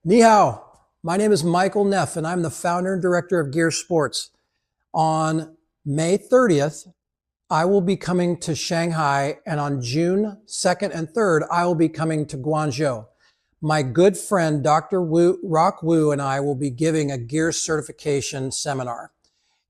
Ni hao, my name is Michael Neff and I'm the founder and director of GEARS Sports. On May 30th, I will be coming to Shanghai, and on June 2nd and 3rd, I will be coming to Guangzhou. My good friend, Dr. Rock Wu, and I will be giving a GEARS certification seminar.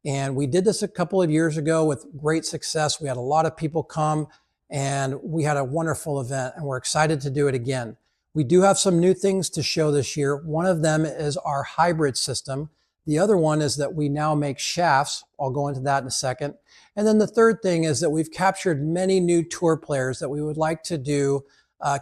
And we did this a couple of years ago with great success. We had a lot of people come and we had a wonderful event, and we're excited to do it again. We do have some new things to show this year. One of them is our hybrid system. The other one is that we now make shafts. I'll go into that in a second. And then the third thing is that we've captured many new tour players that we would like to do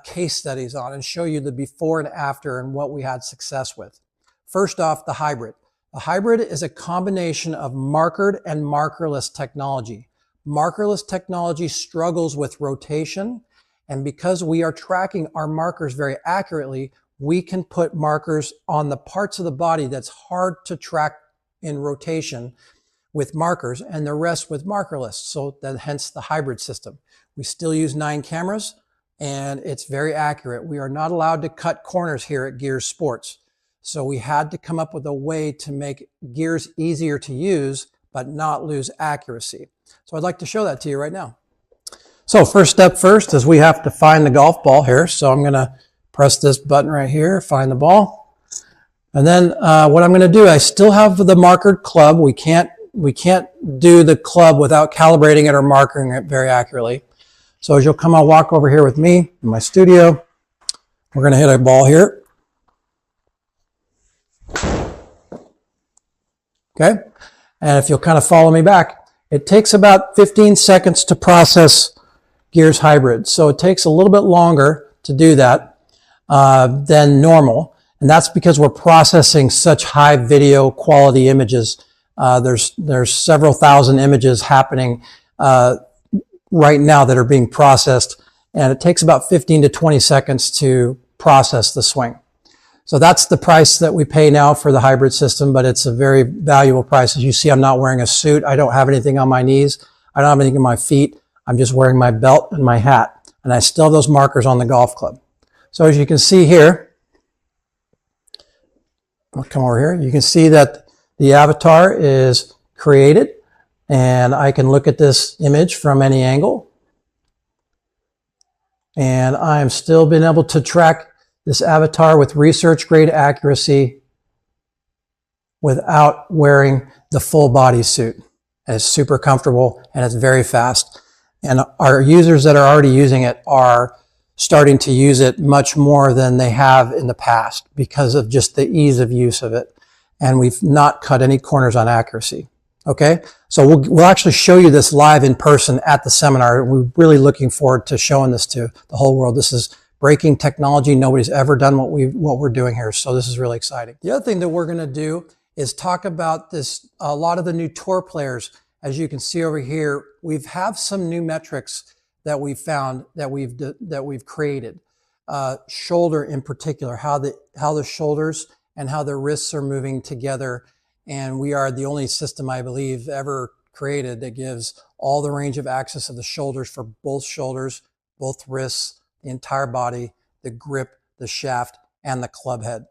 case studies on and show you the before and after and what we had success with. First off, the hybrid. The hybrid is a combination of markered and markerless technology. Markerless technology struggles with rotation, and because we are tracking our markers very accurately, we can put markers on the parts of the body that's hard to track in rotation with markers and the rest with markerless. So then hence the hybrid system. We still use 9 cameras and it's very accurate. We are not allowed to cut corners here at GEARS Sports. So we had to come up with a way to make GEARS easier to use, but not lose accuracy. So I'd like to show that to you right now. So first step first is we have to find the golf ball here. So I'm going to press this button right here, find the ball. And then what I'm going to do, I still have the markered club. We can't do the club without calibrating it or marking it very accurately. So as you'll come and walk over here with me in my studio, we're going to hit a ball here. Okay. And if you'll kind of follow me back, it takes about 15 seconds to process GEARS hybrid. So it takes a little bit longer to do that than normal. And that's because we're processing such high video quality images. There's several thousand images happening right now that are being processed. And it takes about 15 to 20 seconds to process the swing. So that's the price that we pay now for the hybrid system, but it's a very valuable price. As you see, I'm not wearing a suit. I don't have anything on my knees. I don't have anything on my feet. I'm just wearing my belt and my hat, and I still have those markers on the golf club. So as you can see here, I'll come over here. You can see that the avatar is created, and I can look at this image from any angle. And I am still being able to track this avatar with research grade accuracy without wearing the full body suit. And it's super comfortable and it's very fast. And our users that are already using it are starting to use it much more than they have in the past because of just the ease of use of it. And we've not cut any corners on accuracy. Okay, so we'll actually show you this live in person at the seminar. We're really looking forward to showing this to the whole world. This is breaking technology. Nobody's ever done what we're doing here. So this is really exciting. The other thing that we're going to do is talk about this. A lot of the new tour players, as you can see over here, we have some new metrics that we've found that we've created. Shoulder in particular, how the shoulders and how the wrists are moving together. And we are the only system, I believe, ever created that gives all the range of access of the shoulders for both shoulders, both wrists, the entire body, the grip, the shaft, and the club head.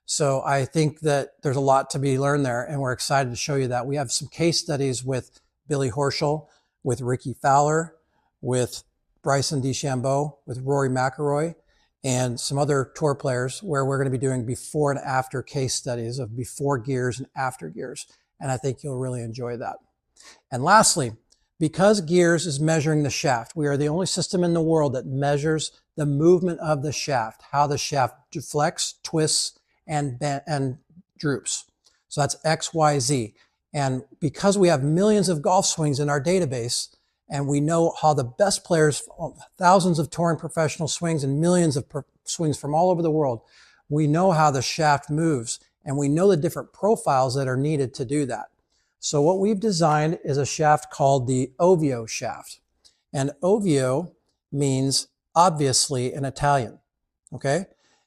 So I think that there's a lot to be learned there, and we're excited to show you that. We have some case studies with Billy Horschel, with Ricky Fowler, with Bryson DeChambeau, with Rory McIlroy, and some other tour players where we're going to be doing before and after case studies of before GEARS and after GEARS. And I think you'll really enjoy that. And lastly, because GEARS is measuring the shaft, we are the only system in the world that measures the movement of the shaft, how the shaft deflects, twists, and droops. So that's X, Y, Z. And because we have millions of golf swings in our database, and we know how the best players, thousands of touring professional swings and millions of swings from all over the world, we know how the shaft moves, and we know the different profiles that are needed to do that. So what we've designed is a shaft called the OVVIO shaft. And OVVIO means obviously in Italian, okay?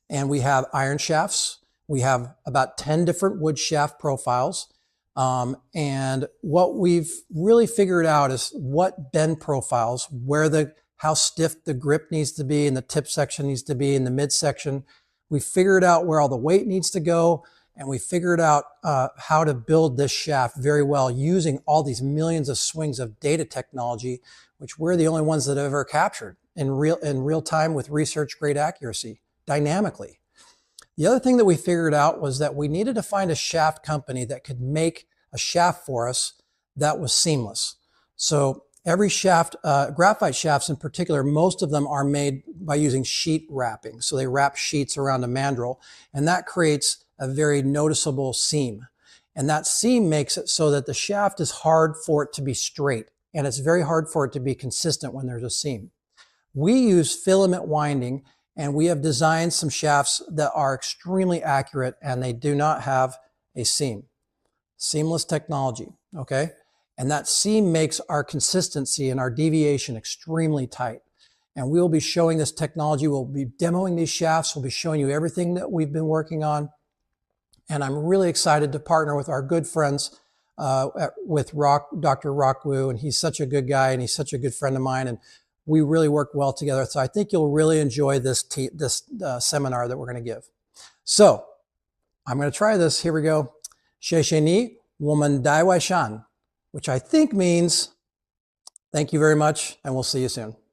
And we have iron shafts. We have about 10 different wood shaft profiles. And what we've really figured out is what bend profiles, how stiff the grip needs to be and the tip section needs to be in the midsection. We figured out where all the weight needs to go, and we figured out how to build this shaft very well using all these millions of swings of data technology, which we're the only ones that have ever captured in real time with research grade accuracy, dynamically. The other thing that we figured out was that we needed to find a shaft company that could make a shaft for us that was seamless. So every shaft, graphite shafts in particular, most of them are made by using sheet wrapping. So they wrap sheets around a mandrel, and that creates a very noticeable seam. And that seam makes it so that the shaft is hard for it to be straight, and it's very hard for it to be consistent when there's a seam. We use filament winding, and we have designed some shafts that are extremely accurate, and they do not have a seam. Seamless technology, okay? And that seam makes our consistency and our deviation extremely tight. And we will be showing this technology. We'll be demoing these shafts. We'll be showing you everything that we've been working on. And I'm really excited to partner with our good friends with Dr. Rock Wu, and he's such a good guy, and he's such a good friend of mine, and we really work well together. So I think you'll really enjoy this seminar that we're going to give. So I'm going to try this. Here we go. 谢谢你，我们待会上，which I think means thank you very much, and we'll see you soon.